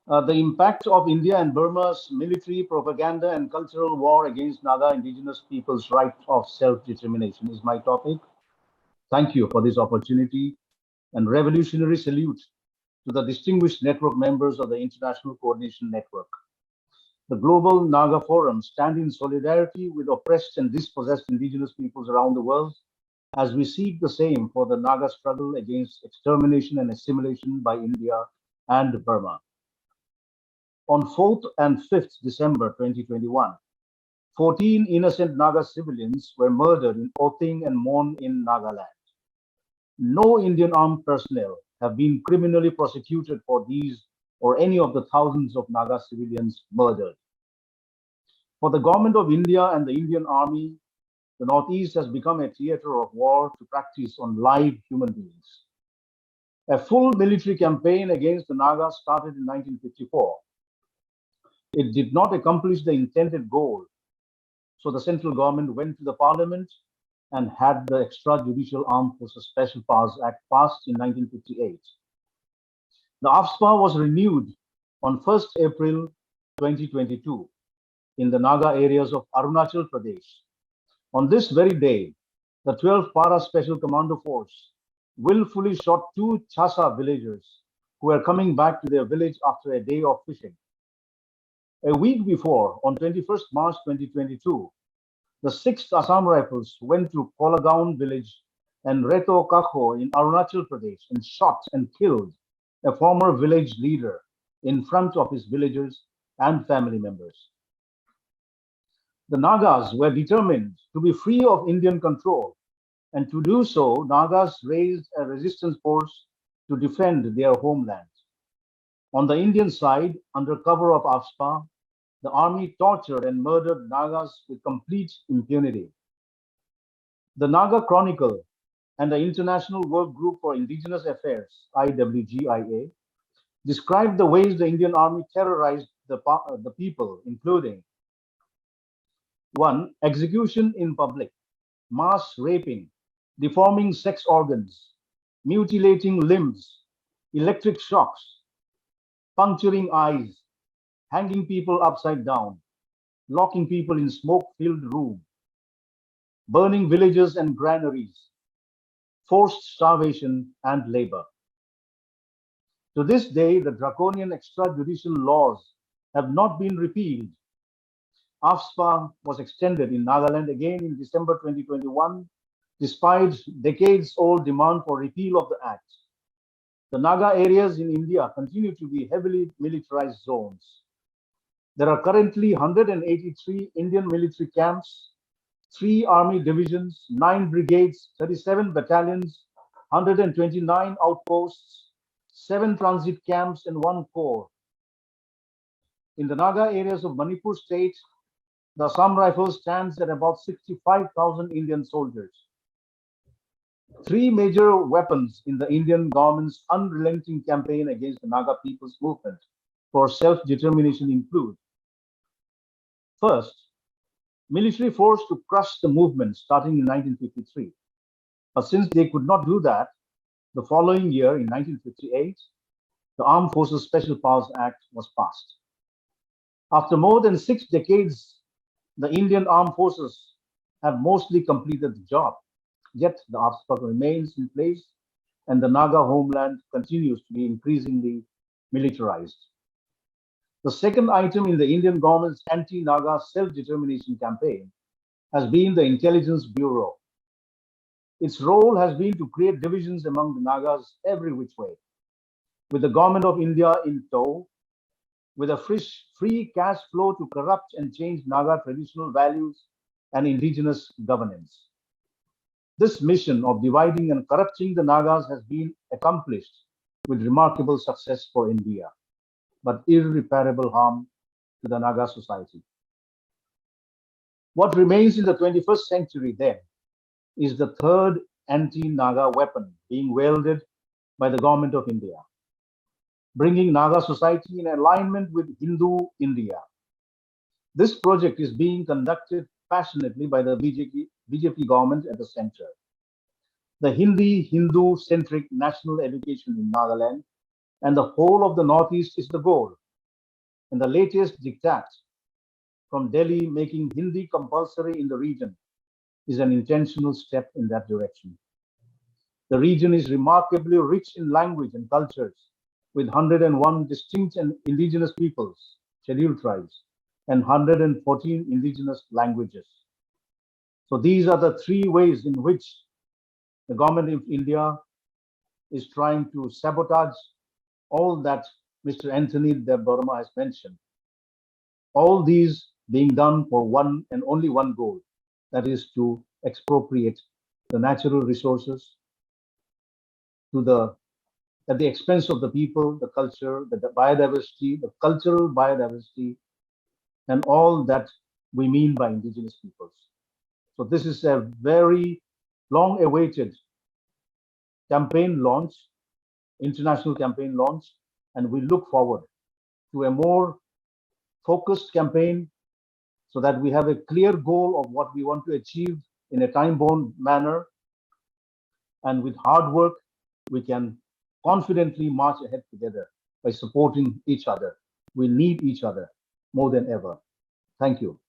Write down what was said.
The impact of India and Burma's military propaganda and cultural war against Naga indigenous peoples' right of self-determination is my topic. Thank you for this opportunity and revolutionary salute to the distinguished network members of the International Coordination Network. The Global Naga Forum stand in solidarity with oppressed and dispossessed indigenous peoples around the world as we seek the same for the Naga struggle against extermination and assimilation by India and Burma. On 4th and 5th December 2021, 14 innocent Naga civilians were murdered in Oting and Mon in Nagaland. No Indian armed personnel have been criminally prosecuted for these or any of the thousands of Naga civilians murdered. For the government of India and the Indian Army, the Northeast has become a theater of war to practice on live human beings. A full military campaign against the Nagas started in 1954. It did not accomplish the intended goal, so the central government went to the parliament and had the Extrajudicial Armed Forces Special Powers Act passed in 1958. The AFSPA was renewed on 1st April 2022 in the Naga areas of Arunachal Pradesh. On this very day, the 12th Para Special Commando Force willfully shot two Chasa villagers who were coming back to their village after a day of fishing. A week before, on 21st March 2022, the 6th Assam Rifles went to Kolagaon village and Reto Kakho in Arunachal Pradesh and shot and killed a former village leader in front of his villagers and family members. The Nagas were determined to be free of Indian control, and to do so, Nagas raised a resistance force to defend their homeland. On the Indian side, under cover of AFSPA, the army tortured and murdered Nagas with complete impunity. The Naga Chronicle and the International Work Group for Indigenous Affairs, IWGIA, described the ways the Indian army terrorized the people, including 1. Execution in public, mass raping, deforming sex organs, mutilating limbs, electric shocks, puncturing eyes, hanging people upside down, locking people in smoke-filled rooms, burning villages and granaries, forced starvation and labor. To this day, the draconian extrajudicial laws have not been repealed. AFSPA was extended in Nagaland again in December 2021, despite decades-old demand for repeal of the act. The Naga areas in India continue to be heavily militarized zones. There are currently 183 Indian military camps, 3 army divisions, 9 brigades, 37 battalions, 129 outposts, 7 transit camps, and 1 corps. In the Naga areas of Manipur state, the Assam Rifles stands at about 65,000 Indian soldiers. 3 major weapons in the Indian government's unrelenting campaign against the Naga people's movement for self-determination include: first, military force to crush the movement starting in 1953. But since they could not do that, the following year, in 1958, the Armed Forces Special Powers Act was passed. After more than 6 decades, the Indian Armed Forces have mostly completed the job, yet the AFSPA remains in place and the Naga homeland continues to be increasingly militarized. The second item in the Indian government's anti-Naga self-determination campaign has been the Intelligence Bureau. Its role has been to create divisions among the Nagas every which way, with the government of India in tow, with a free cash flow to corrupt and change Naga traditional values and indigenous governance. This mission of dividing and corrupting the Nagas has been accomplished with remarkable success for India, but irreparable harm to the Naga society. What remains in the 21st century then is the third anti-Naga weapon being wielded by the government of India, bringing Naga society in alignment with Hindu India. This project is being conducted passionately by the BJP government at the center. The Hindu-centric national education in Nagaland and the whole of the Northeast is the goal, And the latest diktat from Delhi making Hindi compulsory in the region is an intentional step in that direction. The region is remarkably rich in language and cultures, with 101 distinct and indigenous peoples, scheduled tribes, and 114 indigenous languages. So these are the three ways in which the government of India is trying to sabotage all that Mr. Anthony De Burma has mentioned. All these being done for one and only one goal, that is to expropriate the natural resources to the at the expense of the people, the culture, the biodiversity, the cultural biodiversity, and all that we mean by indigenous peoples. So this is a very long-awaited campaign launch, international campaign launch, and we look forward to a more focused campaign so that we have a clear goal of what we want to achieve in a time-bound manner. And with hard work, we can confidently march ahead together by supporting each other. We need each other more than ever. Thank you.